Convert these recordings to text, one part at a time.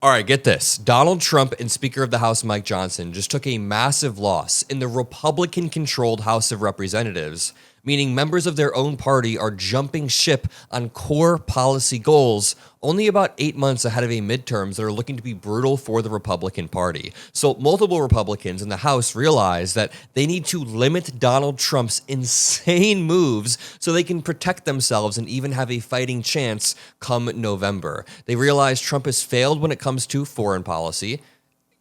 All right, get this. Donald Trump and Speaker of the House Mike Johnson just took a massive loss in the Republican-controlled House of Representatives, meaning members of their own party are jumping ship on core policy goals only about 8 months ahead of a midterms that are looking to be brutal for the Republican Party. So multiple Republicans in the House realize that they need to limit Donald Trump's insane moves so they can protect themselves and even have a fighting chance come November. They realize Trump has failed when it comes to foreign policy.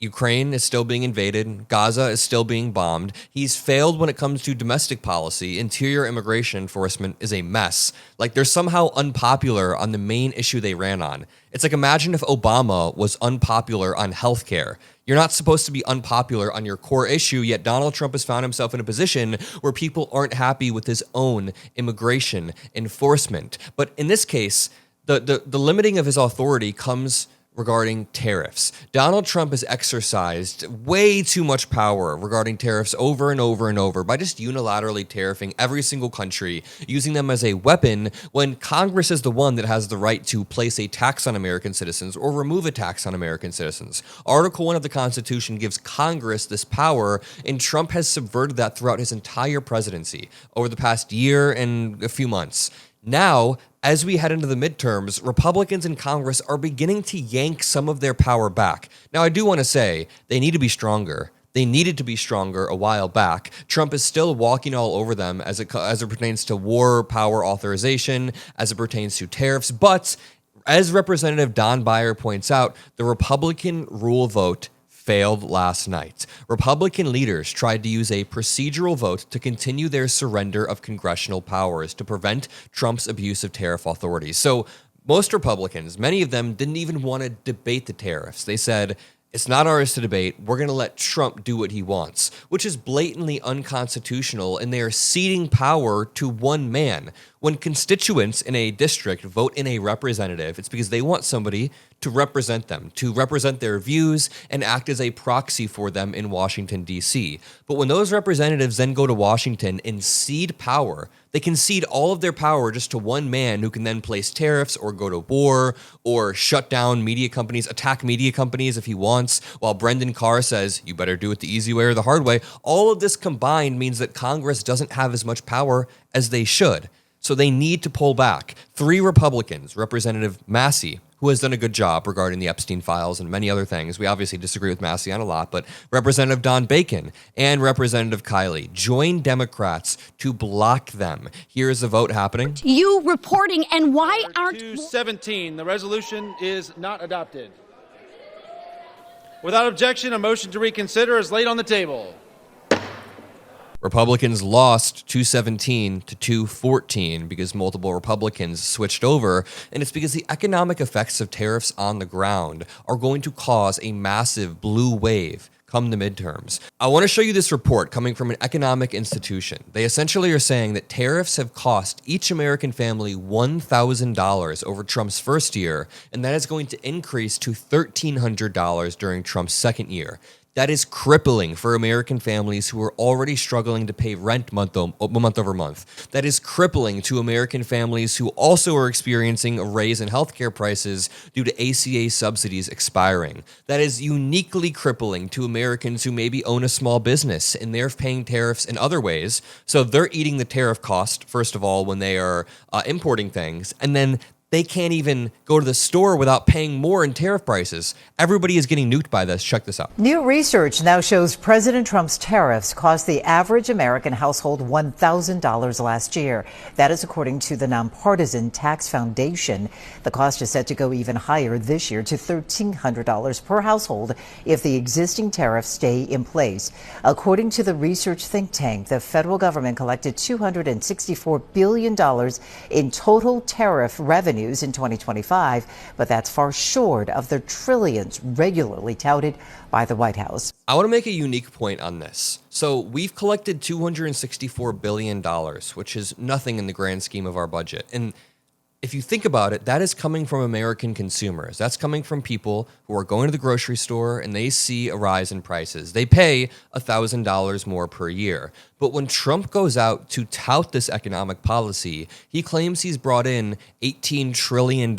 Ukraine is still being invaded. Gaza is still being bombed. He's failed when it comes to domestic policy. Interior immigration enforcement is a mess. Like, they're somehow unpopular on the main issue they ran on. It's like, imagine if Obama was unpopular on healthcare. You're not supposed to be unpopular on your core issue, yet Donald Trump has found himself in a position where people aren't happy with his own immigration enforcement. But in this case, the limiting of his authority comes regarding tariffs. Donald Trump has exercised way too much power regarding tariffs over and over and over by just unilaterally tariffing every single country, using them as a weapon when Congress is the one that has the right to place a tax on American citizens or remove a tax on American citizens. Article 1 of the Constitution gives Congress this power, and Trump has subverted that throughout his entire presidency over the past year and a few months. Now, as we head into the midterms, Republicans in Congress are beginning to yank some of their power back. Now, I do want to say they need to be stronger. They needed to be stronger a while back. Trump is still walking all over them as it pertains to war power authorization, as it pertains to tariffs. But as Representative Don Beyer points out, the Republican rule vote failed last night. Republican leaders tried to use a procedural vote to continue their surrender of congressional powers to prevent Trump's abuse of tariff authority. So most Republicans, many of them, didn't even want to debate the tariffs. They said, it's not ours to debate. We're going to let Trump do what he wants, which is blatantly unconstitutional, and they are ceding power to one man. When constituents in a district vote in a representative, it's because they want somebody to represent them, to represent their views and act as a proxy for them in Washington, D.C. But when those representatives then go to Washington and cede power, they can cede all of their power just to one man who can then place tariffs or go to war or shut down media companies, attack media companies if he wants, while Brendan Carr says, you better do it the easy way or the hard way. All of this combined means that Congress doesn't have as much power as they should. So they need to pull back. 3 Republicans, Representative Massey, who has done a good job regarding the Epstein files and many other things. We obviously disagree with Massey on a lot, but Representative Don Bacon and Representative Kiley joined Democrats to block them. Here's the vote happening. You reporting, and why aren't... 217, the resolution is not adopted. Without objection, a motion to reconsider is laid on the table. Republicans lost 217 to 214 because multiple Republicans switched over, and it's because the economic effects of tariffs on the ground are going to cause a massive blue wave come the midterms. I want to show you this report coming from an economic institution. They essentially are saying that tariffs have cost each American family $1,000 over Trump's first year, and that is going to increase to $1,300 during Trump's second year. That is crippling for American families who are already struggling to pay rent month over month. That is crippling to American families who also are experiencing a raise in healthcare prices due to ACA subsidies expiring. That is uniquely crippling to Americans who maybe own a small business and they're paying tariffs in other ways. So they're eating the tariff cost, first of all, when they are importing things, and then they can't even go to the store without paying more in tariff prices. Everybody is getting nuked by this. Check this out. New research now shows President Trump's tariffs cost the average American household $1,000 last year. That is according to the Nonpartisan Tax Foundation. The cost is set to go even higher this year to $1,300 per household if the existing tariffs stay in place. According to the research think tank, the federal government collected $264 billion in total tariff revenue in 2025, but that's far short of the trillions regularly touted by the White House. I want to make a unique point on this. So we've collected $264 billion, which is nothing in the grand scheme of our budget. And if you think about it, that is coming from American consumers. That's coming from people who are going to the grocery store and they see a rise in prices. They pay $1,000 more per year. But when Trump goes out to tout this economic policy, he claims he's brought in $18 trillion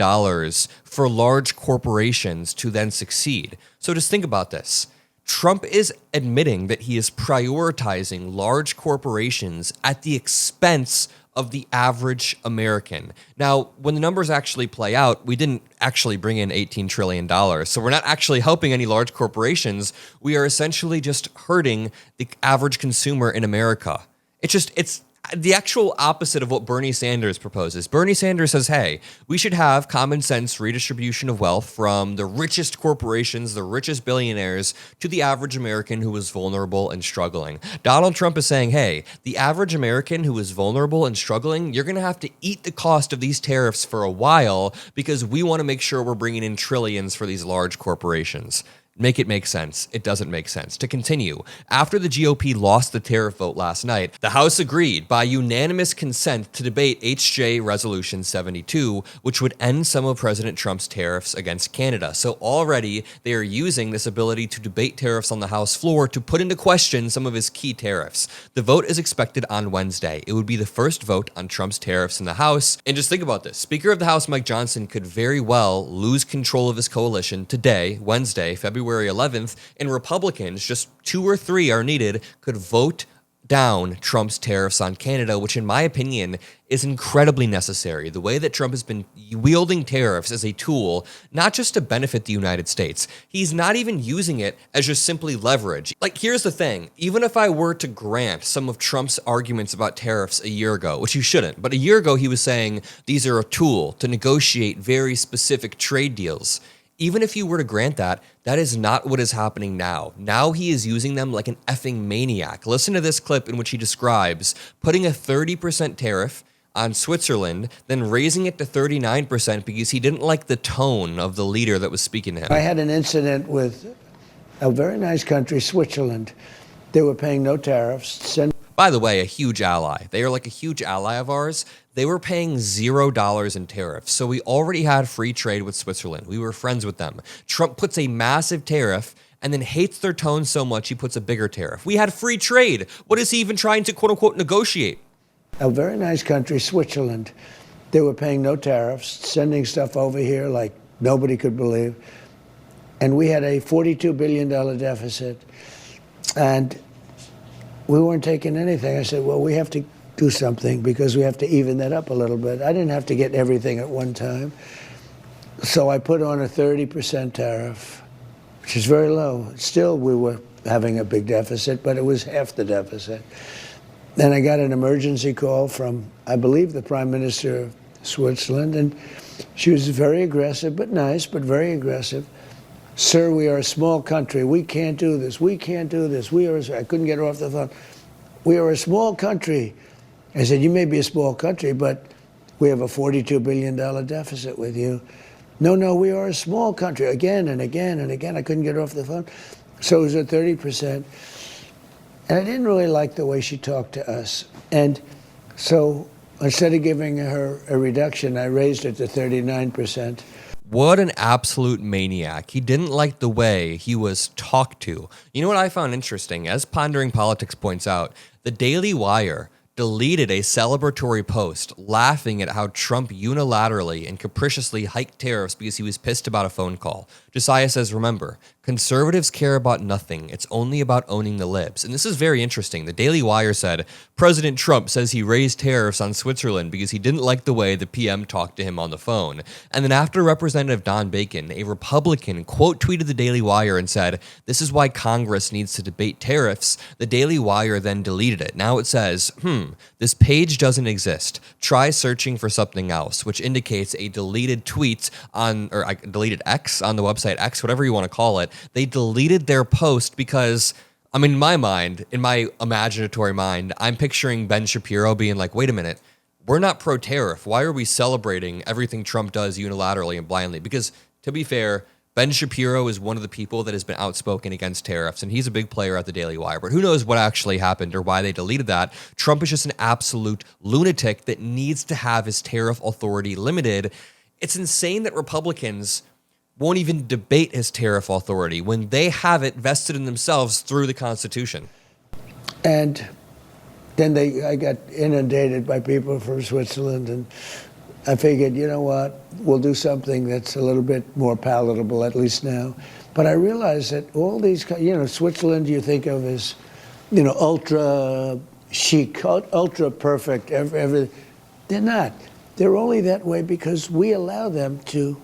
for large corporations to then succeed. So just think about this. Trump is admitting that he is prioritizing large corporations at the expense of the average American. Now, when the numbers actually play out, we didn't actually bring in $18 trillion. So we're not actually helping any large corporations. We are essentially just hurting the average consumer in America. It's the actual opposite of what Bernie Sanders proposes. Bernie Sanders says, hey, we should have common sense redistribution of wealth from the richest corporations, the richest billionaires, to the average American who is vulnerable and struggling. Donald Trump is saying, hey, the average American who is vulnerable and struggling, you're going to have to eat the cost of these tariffs for a while because we want to make sure we're bringing in trillions for these large corporations. Make it make sense. It doesn't make sense. To continue, after the GOP lost the tariff vote last night, the House agreed by unanimous consent to debate HJ Resolution 72, which would end some of President Trump's tariffs against Canada. So already they are using this ability to debate tariffs on the House floor to put into question some of his key tariffs. The vote is expected on Wednesday. It would be the first vote on Trump's tariffs in the House. And just think about this. Speaker of the House Mike Johnson could very well lose control of his coalition today, Wednesday, February 11th, and Republicans, just 2 or 3 are needed, could vote down Trump's tariffs on Canada, which in my opinion is incredibly necessary. The way that Trump has been wielding tariffs as a tool, not just to benefit the United States, he's not even using it as just simply leverage. Like, here's the thing, even if I were to grant some of Trump's arguments about tariffs a year ago, which you shouldn't, but a year ago he was saying these are a tool to negotiate very specific trade deals. Even if you were to grant that, that is not what is happening now. Now he is using them like an effing maniac. Listen to this clip in which he describes putting a 30% tariff on Switzerland, then raising it to 39% because he didn't like the tone of the leader that was speaking to him. I had an incident with a very nice country, Switzerland. They were paying no tariffs. By the way, a huge ally. They are like a huge ally of ours. They were paying $0 in tariffs. So we already had free trade with Switzerland. We were friends with them. Trump puts a massive tariff and then hates their tone so much he puts a bigger tariff. We had free trade. What is he even trying to quote unquote negotiate? A very nice country, Switzerland. They were paying no tariffs, sending stuff over here like nobody could believe. And we had a $42 billion deficit. And we weren't taking anything. I said, well, we have to do something because we have to even that up a little bit. I didn't have to get everything at one time. So I put on a 30% tariff, which is very low. Still, we were having a big deficit, but it was half the deficit. Then I got an emergency call from, I believe, the Prime Minister of Switzerland, and she was very aggressive, but nice, but very aggressive. Sir, we are a small country. We can't do this. We can't do this. I couldn't get her off the phone. We are a small country. I said, you may be a small country, but we have a $42 billion deficit with you. No, we are a small country. Again and again and again. I couldn't get her off the phone. So it was at 30%. And I didn't really like the way she talked to us. And so instead of giving her a reduction, I raised it to 39%. What an absolute maniac. He didn't like the way he was talked to. You know what I found interesting? As Pondering Politics points out, the Daily Wire deleted a celebratory post laughing at how Trump unilaterally and capriciously hiked tariffs because he was pissed about a phone call. Josiah says, remember, conservatives care about nothing. It's only about owning the libs. And this is very interesting. The Daily Wire said, President Trump says he raised tariffs on Switzerland because he didn't like the way the PM talked to him on the phone. And then after Representative Don Bacon, a Republican, quote tweeted the Daily Wire and said, this is why Congress needs to debate tariffs. The Daily Wire then deleted it. Now it says, this page doesn't exist. Try searching for something else, which indicates a deleted tweet on, or deleted X on the website X, whatever you want to call it. They deleted their post because, I mean, in my mind, in my imaginatory mind, I'm picturing Ben Shapiro being like, wait a minute, we're not pro-tariff. Why are we celebrating everything Trump does unilaterally and blindly? Because, to be fair, Ben Shapiro is one of the people that has been outspoken against tariffs, and he's a big player at the Daily Wire. But who knows what actually happened or why they deleted that. Trump is just an absolute lunatic that needs to have his tariff authority limited. It's insane that Republicans won't even debate his tariff authority when they have it vested in themselves through the Constitution. And then I got inundated by people from Switzerland, and I figured, you know what, we'll do something that's a little bit more palatable, at least now. But I realized that all these, Switzerland you think of as, ultra chic, ultra perfect, everything. They're not. They're only that way because we allow them to.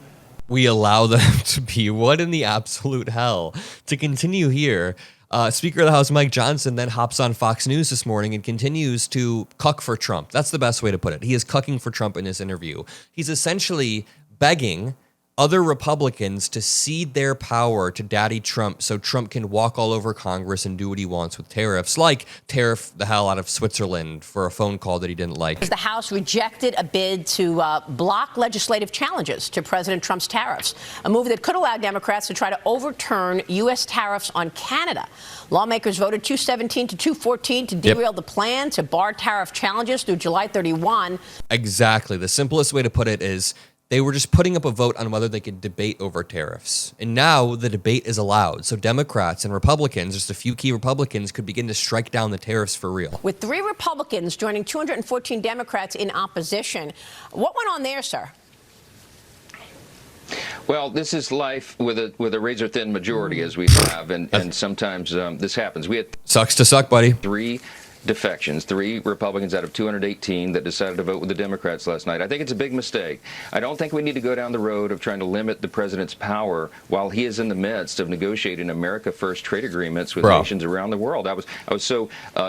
We allow them to be. What in the absolute hell? To continue here, Speaker of the House Mike Johnson then hops on Fox News this morning and continues to cuck for Trump. That's the best way to put it. He is cucking for Trump in this interview. He's essentially begging other Republicans to cede their power to Daddy Trump so Trump can walk all over Congress and do what he wants with tariffs, like tariff the hell out of Switzerland for a phone call that he didn't like. The House rejected a bid to block legislative challenges to President Trump's tariffs, a move that could allow Democrats to try to overturn U.S. tariffs on Canada. Lawmakers voted 217 to 214 to derail the plan to bar tariff challenges through July 31. Exactly. The simplest way to put it is they were just putting up a vote on whether they could debate over tariffs. And now the debate is allowed. So Democrats and Republicans, just a few key Republicans, could begin to strike down the tariffs for real. With 3 Republicans joining 214 Democrats in opposition. What went on there, sir? Well, this is life with a razor-thin majority, as we have, and sometimes this happens. We had Sucks to suck, buddy. 3 defections, 3 Republicans out of 218 that decided to vote with the Democrats last night. I think it's a big mistake. I don't think we need to go down the road of trying to limit the president's power while he is in the midst of negotiating America First trade agreements with nations around the world. I was so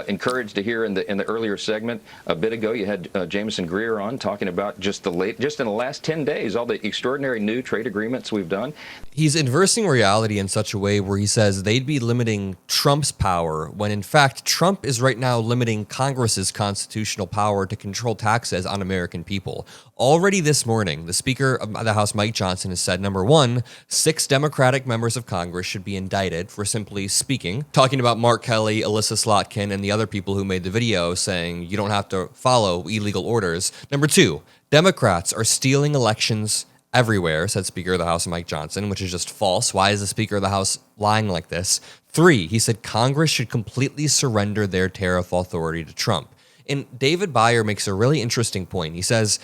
encouraged to hear in the earlier segment a bit ago. You had Jameson Greer on talking about just in the last 10 days all the extraordinary new trade agreements we've done. He's inversing reality in such a way where he says they'd be limiting Trump's power when in fact Trump is right now limiting Congress's constitutional power to control taxes on American people. Already this morning, the Speaker of the House, Mike Johnson, has said, number one, 6 Democratic members of Congress should be indicted for simply speaking, talking about Mark Kelly, Alyssa Slotkin, and the other people who made the video saying you don't have to follow illegal orders. Number 2, Democrats are stealing elections everywhere, said Speaker of the House Mike Johnson, which is just false. Why is the Speaker of the House lying like this? 3, he said Congress should completely surrender their tariff authority to Trump. And David Byer makes a really interesting point. He says,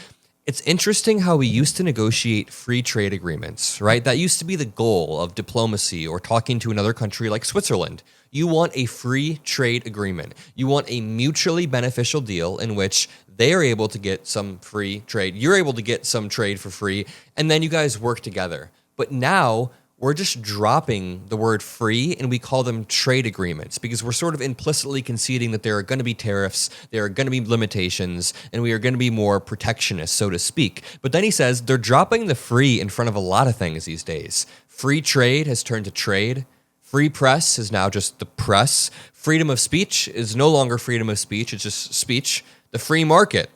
it's interesting how we used to negotiate free trade agreements, right? That used to be the goal of diplomacy or talking to another country like Switzerland. You want a free trade agreement. You want a mutually beneficial deal in which they are able to get some free trade. You're able to get some trade for free, and then you guys work together. But now we're just dropping the word free and we call them trade agreements because we're sort of implicitly conceding that there are going to be tariffs, there are going to be limitations, and we are going to be more protectionist, so to speak. But then he says they're dropping the free in front of a lot of things these days. Free trade has turned to trade. Free press is now just the press. Freedom of speech is no longer freedom of speech, it's just speech. The free market,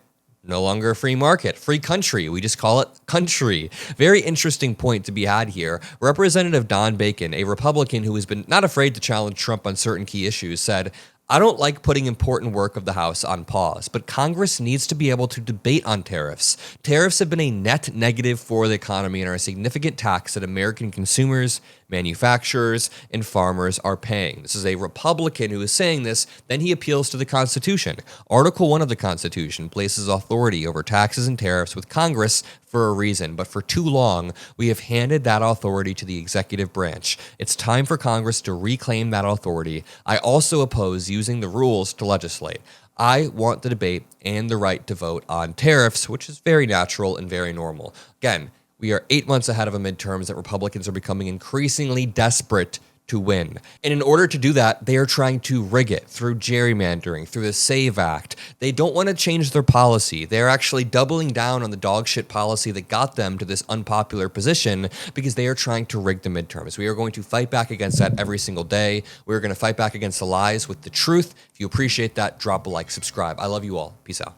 no longer a free market. Free country, we just call it country. Very interesting point to be had here. Representative Don Bacon, a Republican who has been not afraid to challenge Trump on certain key issues, said, I don't like putting important work of the House on pause, but Congress needs to be able to debate on tariffs. Tariffs have been a net negative for the economy and are a significant tax that American consumers, manufacturers, and farmers are paying. This is a Republican who is saying this, then he appeals to the Constitution. Article 1 of the Constitution places authority over taxes and tariffs with Congress for a reason, but for too long, we have handed that authority to the executive branch. It's time for Congress to reclaim that authority. I also oppose using the rules to legislate. I want the debate and the right to vote on tariffs, which is very natural and very normal. Again, we are 8 months ahead of a midterms that Republicans are becoming increasingly desperate to win. And in order to do that, they are trying to rig it through gerrymandering, through the SAVE Act. They don't want to change their policy. They're actually doubling down on the dog shit policy that got them to this unpopular position because they are trying to rig the midterms. We are going to fight back against that every single day. We're going to fight back against the lies with the truth. If you appreciate that, drop a like, subscribe. I love you all. Peace out.